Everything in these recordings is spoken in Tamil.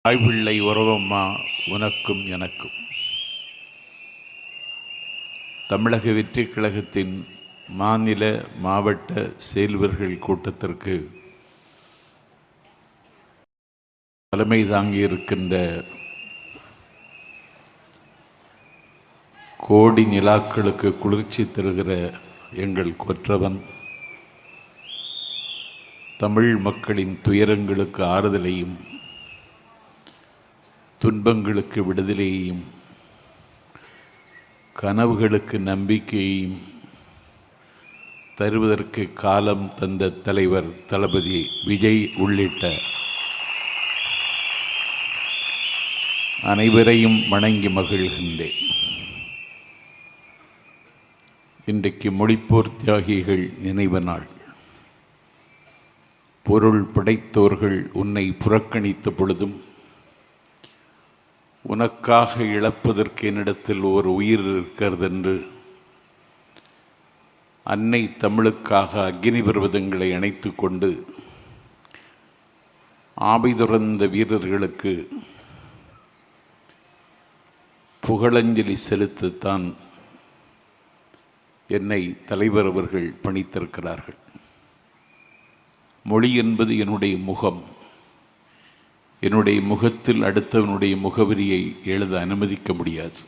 தாய்பிள்ளை உறவம்மா உனக்கும் எனக்கும். தமிழக வெற்றிக் கழகத்தின் மாநில மாவட்ட செயல்வர்கள் கூட்டத்திற்கு தலைமை தாங்கியிருக்கின்ற கோடி நிலாக்களுக்கு குளிர்ச்சி தருகிற எங்கள் கொற்றவன், தமிழ் மக்களின் துயரங்களுக்கு ஆறுதலையும் துன்பங்களுக்கு விடுதலையையும் கனவுகளுக்கு நம்பிக்கையையும் தருவதற்கு காலம் தந்த தலைவர் தளபதி விஜய் உள்ளிட்ட அனைவரையும் வணங்கி மகிழ்கின்றேன். இன்றைக்கு மொழிப்போர் தியாகிகள் நினைவு நாள். பொருள் படைத்தோர்கள் உன்னை புறக்கணித்த பொழுதும் உனக்காக இழப்பதற்கு என்னிடத்தில் ஒரு உயிர் இருக்கிறது என்று அன்னை தமிழுக்காக அக்னி பர்வதங்களை அணைத்து கொண்டு ஆபை துறந்த வீரர்களுக்கு புகழஞ்சலி செலுத்தத்தான் என்னை தலைவர் அவர்கள் பணித்திருக்கிறார்கள். மொழி என்பது என்னுடைய முகம். என்னுடைய முகத்தில் அடுத்தவனுடைய முகவரியை எழுத அனுமதிக்க முடியாது.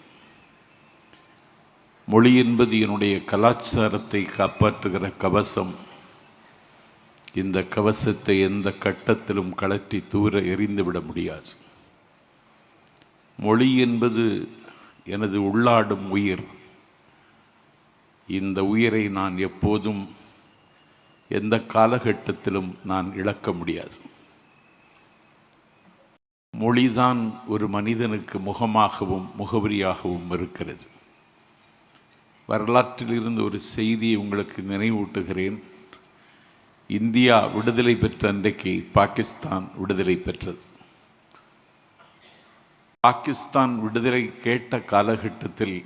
மொழி என்பது என்னுடைய கலாச்சாரத்தை காப்பாற்றுகிற கவசம். இந்த கவசத்தை எந்த கட்டத்திலும் கழற்றி தூர எறிந்துவிட முடியாது. மொழி என்பது எனது உள்ளாடும் உயிர். இந்த உயிரை நான் எப்போதும் எந்த காலகட்டத்திலும் நான் இழக்க முடியாது. மொழிதான் ஒரு மனிதனுக்கு முகமாகவும் முகவரியாகவும் இருக்கிறது. வரலாற்றில் இருந்து ஒரு செய்தியை உங்களுக்கு நினைவூட்டுகிறேன். இந்தியா விடுதலை பெற்ற அன்றைக்கு பாகிஸ்தான் விடுதலை பெற்றது. பாகிஸ்தான் விடுதலை கேட்ட காலகட்டத்தில்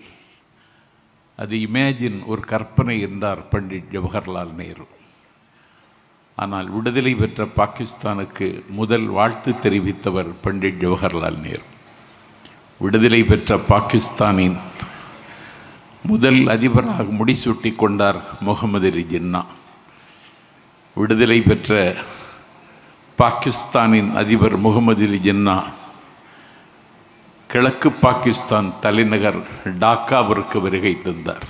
அது இமேஜின், ஒரு கற்பனை என்றார் பண்டிட் ஜவஹர்லால் நேரு. ஆனால் விடுதலை பெற்ற பாகிஸ்தானுக்கு முதல் வாழ்த்து தெரிவித்தவர் பண்டிட் ஜவஹர்லால் நேரு. விடுதலை பெற்ற பாகிஸ்தானின் முதல் அதிபராக முடிசூட்டி கொண்டார் முகமது அலி ஜின்னா. விடுதலை பெற்ற பாகிஸ்தானின் அதிபர் முகமது அலி ஜின்னா கிழக்கு பாகிஸ்தான் தலைநகர் டாக்காவிற்கு வருகை தந்தார்.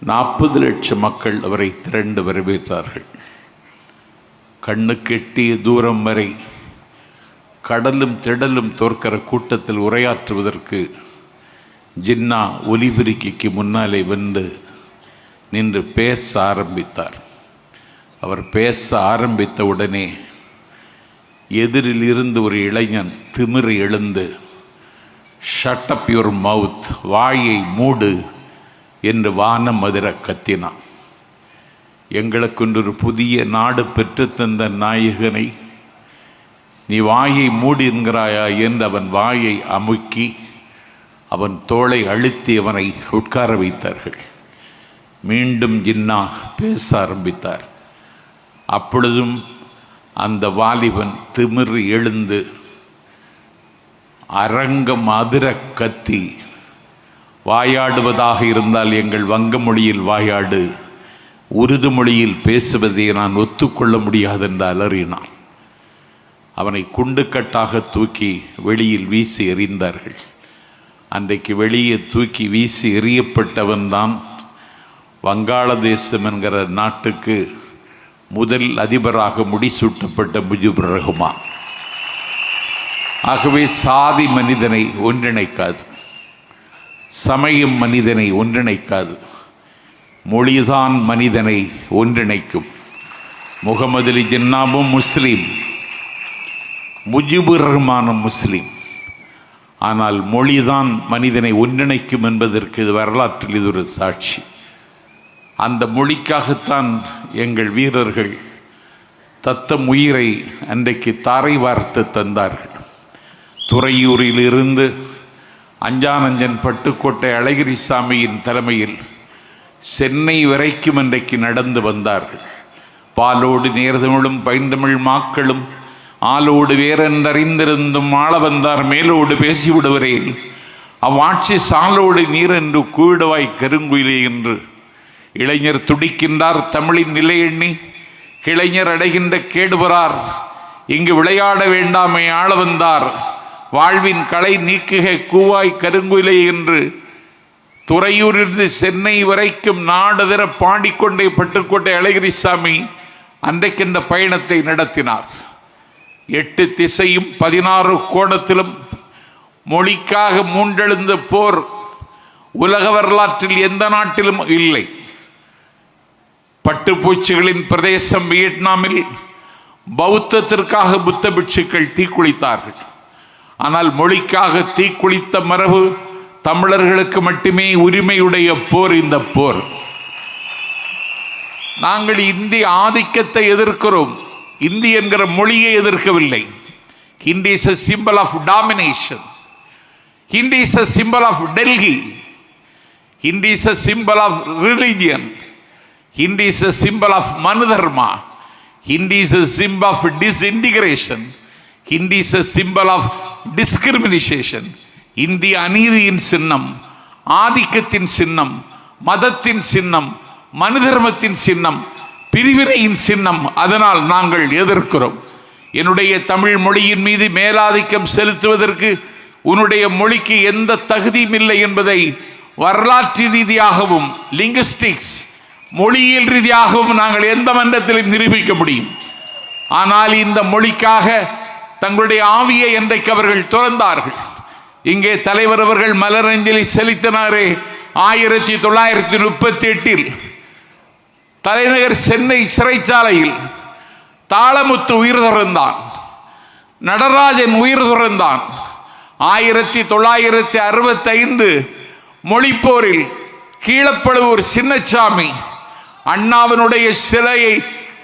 40 லட்சம் மக்கள் அவரை திரண்டு வரவேற்றார்கள். கண்ணுக்கு எட்டிய தூரம் வரை கடலும் திடலும் தோற்கிற கூட்டத்தில் உரையாற்றுவதற்கு ஜின்னா ஒலிபெருக்கிக்கு முன்னாலே வந்து நின்று பேச ஆரம்பித்தார். அவர் பேச ஆரம்பித்த உடனே எதிரில் இருந்து ஒரு இளைஞன் திமிரி எழுந்து, ஷட் அப் யுவர் மவுத், வாயை மூடு என்று வானம் அதிர கத்தினான். எங்களுக்கு ஒரு புதிய நாடு பெற்றுத்தந்த நாயகனை நீ வாயை மூடி என்கிறாயா என்று அவன் வாயை அமுக்கி அவன் தோளை அழுத்தி அவனை உட்கார வைத்தார்கள். மீண்டும் ஜின்னா பேச ஆரம்பித்தார். அப்பொழுதும் அந்த வாலிபன் திமிர் எழுந்து அரங்கம் அதிர கத்தி, வாயாடுவதாக இருந்தால் எங்கள் வங்க மொழியில் வாயாடு, உருது மொழியில் பேசுவதை நான் ஒத்துக்கொள்ள முடியாது என்று அலறினான். அவனை குண்டுக்கட்டாக தூக்கி வெளியில் வீசி எறிந்தார்கள். அன்றைக்கு வெளியே தூக்கி வீசி எறியப்பட்டவன்தான் வங்காளதேசம் என்கிற நாட்டுக்கு முதல் அதிபராக முடிசூட்டப்பட்ட முஜிபுர் ரஹ்மான். ஆகவே சாதி மனிதனை ஒன்றிணைக்காது, சமயம் மனிதனை ஒன்றிணைக்காது, மொழிதான் மனிதனை ஒன்றிணைக்கும். முகமது அலி ஜின்னாவும் முஸ்லீம், முஜிபுர் ரஹ்மானும் முஸ்லீம். ஆனால் மொழிதான் மனிதனை ஒன்றிணைக்கும் என்பதற்கு வரலாற்றில் இது ஒரு சாட்சி. அந்த மொழிக்காகத்தான் எங்கள் வீரர்கள் தத்தம் உயிரை அன்றைக்கு தாரை வார்த்து தந்தார்கள். துறையூரிலிருந்து அஞ்சானஞ்சன் பட்டுக்கோட்டை அழகிரிசாமியின் தலைமையில் சென்னை வரைக்கும் அன்றைக்கு நடந்து வந்தார்கள். பாலோடு நேர்தமிழும் பைந்தமிழ் மாக்களும் ஆளோடு வேறென்றறிந்திருந்தும் ஆள வந்தார் மேலோடு பேசிவிடுவரேன், அவ்வாட்சி சாலோடு நீர் என்று கூவிடுவாய் கருங்குயிலே என்று. இளைஞர் துடிக்கின்றார் தமிழின் நிலை எண்ணி, கிளைஞர் அடைகின்ற கேடுபறார். இங்கு விளையாட வேண்டாமே ஆள வந்தார், வாழ்வின் களை நீக்குக கூவாய் கருங்குயிலே என்று. துறையூரிலிருந்து சென்னை வரைக்கும் நாடுதர பாடிக்கொண்டே பட்டுக்கோட்டை அழகிரிசாமி அன்றைக்கின்ற பயணத்தை நடத்தினார். 8 திசையும் 16 கோணத்திலும் மொழிக்காக மூண்டெழுந்த போர் உலக வரலாற்றில் எந்த நாட்டிலும் இல்லை. பட்டுப்பூச்சிகளின் பிரதேசம் வியட்நாமில் பௌத்தத்திற்காக புத்த பிட்சுக்கள் தீக்குளித்தார்கள். ஆனால் மொழிக்காக தீக்குளித்த மரபு தமிழர்களுக்கு மட்டுமே உரிமையுடைய போர் இந்த போர். நாங்கள் இந்திய ஆதிக்கத்தை எதிர்க்கிறோம், இந்தி என்கிற மொழியை எதிர்க்கவில்லை. Hindi is a symbol of domination. Hindi is a symbol of Delhi. Hindi is a symbol of religion. Hindi is a symbol of Manudharma. Hindi is a symbol of disintegration. Hindi is a symbol of discrimination. இந்திய அநீதியின் சின்னம், ஆதிக்கத்தின் சின்னம், மதத்தின் சின்னம், மனுதர்மத்தின் சின்னம், பிரிவினையின் சின்னம். அதனால் நாங்கள் எதிர்க்கிறோம். என்னுடைய தமிழ் மொழியின் மீது மேலாதிக்கம் செலுத்துவதற்கு உன்னுடைய மொழிக்கு எந்த தகுதியும் இல்லை என்பதை வரலாற்று ரீதியாகவும் லிங்குஸ்டிக்ஸ் மொழியியல் ரீதியாகவும் நாங்கள் எந்த மன்றத்திலும் நிரூபிக்க முடியும். ஆனால் இந்த மொழிக்காக தங்களுடைய ஆவியை என்றைக்கு அவர்கள் துறந்தார்கள். இங்கே தலைவர் அவர்கள் மலரஞ்சலி செலுத்தினாரே 1938 தலைநகர் சென்னை சிறைச்சாலையில் தாளமுத்து உயிர் துறந்தான், நடராஜன் உயிர் துறந்தான். 1965 மொழிப்போரில் கீழப்பழுவூர் சின்னசாமி அண்ணாவினுடைய சிலையை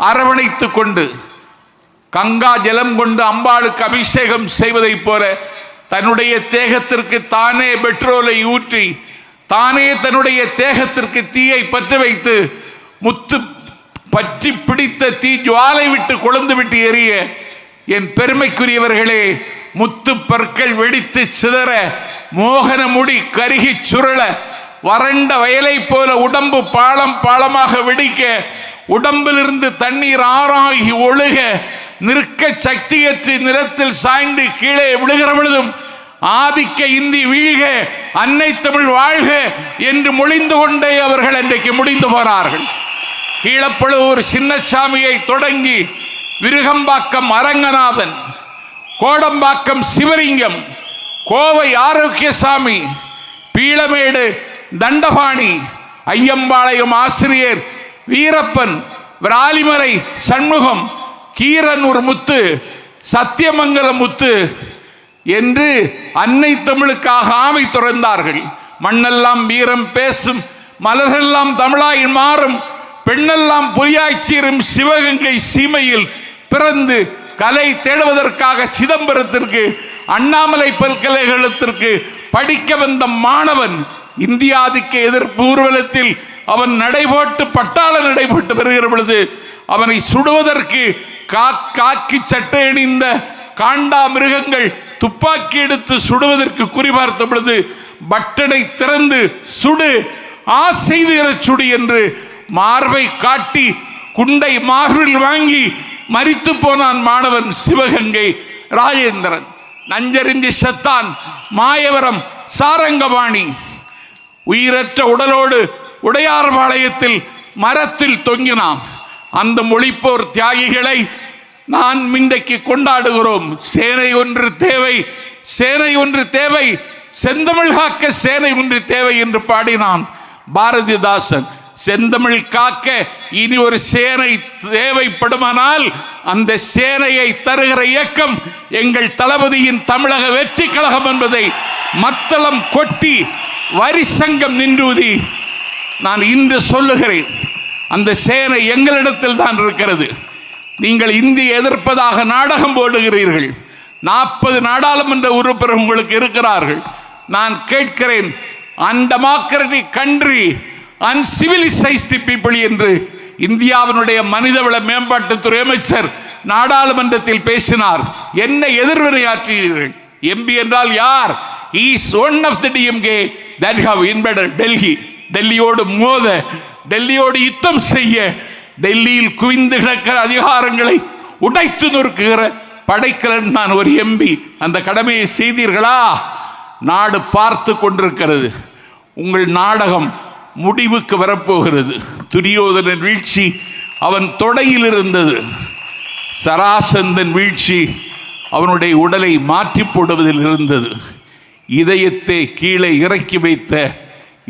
அரவணைத்து கொண்டு கங்கா ஜலம் கொண்டு அம்பாளுக்கு அபிஷேகம் செய்வதைப் போல தன்னுடைய தேகத்திற்கு தானே பெட்ரோலை ஊற்றி தானே தன்னுடைய தேகத்திற்கு தீயை பற்ற வைத்து முத்து பற்றி பிடித்த தீ ஜுவாலை விட்டு கொழுந்து விட்டு எரிய என் பெருமைக்குரியவர்களே, முத்து பற்கள் வெடித்து சிதற, மோகன முடி கருகி சுருள, வறண்ட வயலை போல உடம்பு பாலம் பாலமாக வெடிக்க, உடம்பிலிருந்து தண்ணீர் ஆறாகி ஒழுக, நிற்க சக்தியற்று நிலத்தில் சாய்ந்து கீழே விழுகிற பொழுதும் ஆதிக்க இந்தி வீழ்க, அன்னை தமிழ் வாழ்க என்று மொழிந்து கொண்டே அவர்கள் அன்றைக்கு முடிந்து போனார்கள். கீழப்பழுவூர் சின்னசாமியை தொடங்கி விருகம்பாக்கம் அரங்கநாதன், கோடம்பாக்கம் சிவலிங்கம், கோவை ஆரோக்கியசாமி, பீளமேடு தண்டபாணி, ஐயம்பாளையம் ஆசிரியர் வீரப்பன், விராலிமலை சண்முகம், கீரனூர் முத்து, சத்தியமங்கலம் முத்து என்று அன்னை தமிழுக்காக ஆமை துறந்தார்கள். மண்ணெல்லாம் வீரம் பேசும், மலரெல்லாம் தமிழாய் மாறும், பெண்ணெல்லாம் பொய்யாய் சீரும் சிவகங்கை சீமையில் பிறந்து கலை தேடுவதற்காக சிதம்பரத்திற்கு அண்ணாமலை பல்கலைக்கழகத்திற்கு படிக்க வந்த மாணவன் இந்தியாதிக்க எதிர்ப்பு ஊர்வலத்தில் அவன் நடைபோட்டு பட்டாள நடைபோட்டு வருகிற பொழுது அவனை சுடுவதற்கு காக்கி சட்டை அணிந்த காண்டா மிருகங்கள் துப்பாக்கி எடுத்து சுடுவதற்கு குறிபார்த்த பொழுது பட்டனை திறந்து சுடு, ஆசை தீர சுடு என்று மார்பை காட்டி குண்டை மார்பில் வாங்கி மரித்து போனான் மாணவன் சிவகங்கை ராஜேந்திரன். நஞ்சறிந்தி செத்தான் மாயவரம் சாரங்கபாணி. உயிரற்ற உடலோடு உடையார்பாளையத்தில் மரத்தில் தொங்கினான். அந்த மொழிப்போர் தியாகிகளை நான் இன்றைக்கு கொண்டாடுகிறோம். சேனை ஒன்று தேவை, சேனை ஒன்று தேவை, செந்தமிழ் காக்க சேனை ஒன்று தேவை என்று பாடினான் பாரதிதாசன். செந்தமிழ் காக்க இனி ஒரு சேனை தேவைப்படுமானால் அந்த சேனையை தருகிற இயக்கம் எங்கள் தளபதியின் தமிழக வெற்றி கழகம் என்பதை மத்தளம் கொட்டி வரி சங்கம் நின்றூதி நான் இன்று சொல்லுகிறேன். அந்த சேனை எங்களிடத்தில் தான் இருக்கிறது. நீங்கள் இந்தியை எதிர்ப்பதாக நாடகம் போடுகிறீர்கள். 40 நாடாளுமன்ற உறுப்பினர் உங்களுக்கு இருக்கிறார்கள். நான் கேட்கிறேன், அன்டெமோக்ராட்டிக் கண்ட்ரி, அன்சிவிலைஸ்டு பீப்புள் என்று இந்தியாவினுடைய மனிதவள மேம்பாட்டுத்துறை அமைச்சர் நாடாளுமன்றத்தில் பேசினார். என்ன எதிர்வினையாற்றினீர்கள்? எம்பி என்றால் யார்? He is one of the DMK that have invaded Delhi. டெல்லியோடு மோத, டெல்லியோடு யுத்தம் செய்ய, டெல்லியில் குவிந்து கிடக்கிற அதிகாரங்களை உடைத்து நொறுக்குகிற படைக்கலன் நான் ஒரு எம்பி. அந்த கடமையை செய்தீர்களா? நாடு பார்த்து கொண்டிருக்கிறது. உங்கள் நாடகம் முடிவுக்கு வரப்போகிறது. துரியோதனன் வீழ்ச்சி அவன் தொடையில் இருந்தது. சராசந்தன் வீழ்ச்சி அவனுடைய உடலை மாற்றி போடுவதில் இருந்தது. இதயத்தை கீழே இறக்கி வைத்த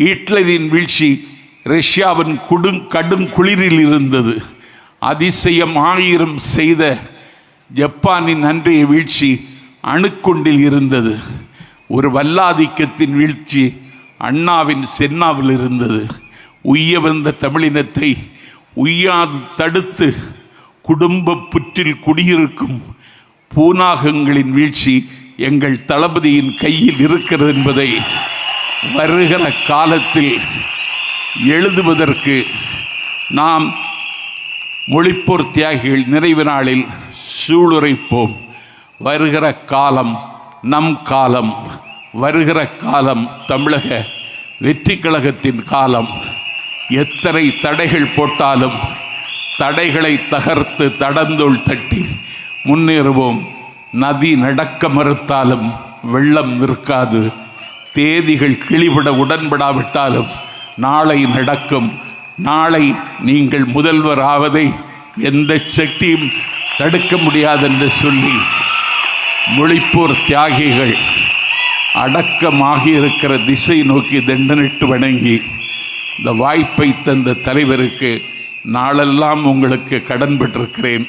ஹிட்லரின் வீழ்ச்சி ரஷ்யாவின் கடும் குளிரில் இருந்தது. அதிசயம் 1000 செய்த ஜப்பானின் அன்றைய வீழ்ச்சி அணுக்குண்டில் இருந்தது. ஒரு வல்லாதிக்கத்தின் வீழ்ச்சி அண்ணாவின் சென்னாவில் இருந்தது. உய்ய வந்த தமிழினத்தை உய்யாது தடுத்து குடும்ப புற்றில் குடியிருக்கும் பூனாகங்களின் வீழ்ச்சி எங்கள் தளபதியின் கையில் இருக்கிறது என்பதை வருகிற காலத்தில் எழுதுவதற்கு நாம் மொழிப்போர் தியாகிகள் நிறைவு நாளில் சூளுரைப்போம். வருகிற காலம் நம் காலம். வருகிற காலம் தமிழக வெற்றி கழகத்தின் காலம். எத்தனை தடைகள் போட்டாலும் தடைகளை தகர்த்து தடந்தோள் தட்டி முன்னேறுவோம். நதி நடக்க மறுத்தாலும் வெள்ளம் நிற்காது. தேதிகள் கிளிவிட உடன்படாவிட்டாலும் நாளை நடக்கும். நாளை நீங்கள் முதல்வர் ஆவதை எந்த சக்தியும் தடுக்க முடியாது என்று சொல்லி மொழிப்போர் தியாகிகள் அடக்கமாகி இருக்கிற திசை நோக்கி தண்டனிட்டு வணங்கி இந்த வாய்ப்பை தந்த தலைவருக்கு நாளெல்லாம் உங்களுக்கு கடன் பெற்றிருக்கிறேன்.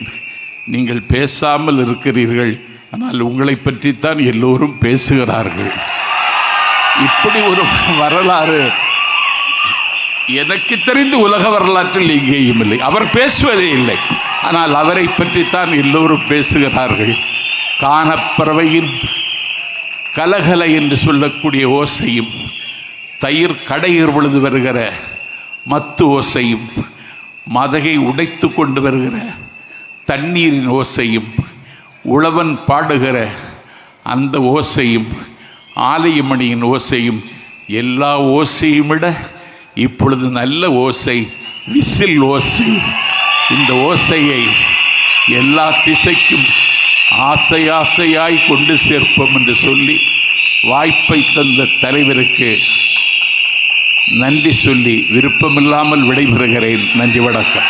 நீங்கள் பேசாமல் இருக்கிறீர்கள், ஆனால் உங்களை பற்றித்தான் எல்லோரும் பேசுகிறார்கள். இப்படி ஒரு வரலாறு எனக்கு தெரிந்து உலக வரலாற்றில் எங்கேயும் இல்லை. அவர் பேசுவதே இல்லை, ஆனால் அவரை பற்றித்தான் எல்லோரும் பேசுகிறார்கள். கானப்பறவையின் கலகலை என்று சொல்லக்கூடிய ஓசையும், தயிர் கடையிற் பொழுது வருகிற மத்து ஓசையும், மதகை உடைத்து கொண்டு வருகிற தண்ணீரின் ஓசையும், உழவன் பாடுகிற அந்த ஓசையும், ஆலயமணியின் ஓசையும், எல்லா ஓசையும் விட இப்பொழுது நல்ல ஓசை விசில் ஓசை. இந்த ஓசையை எல்லா திசைக்கும் ஆசை ஆசையாய் கொண்டு சேர்ப்போம் என்று சொல்லி வாய்ப்பை தந்த தலைவருக்கு நன்றி சொல்லி விருப்பமில்லாமல் விடைபெறுகிறேன். நன்றி, வணக்கம்.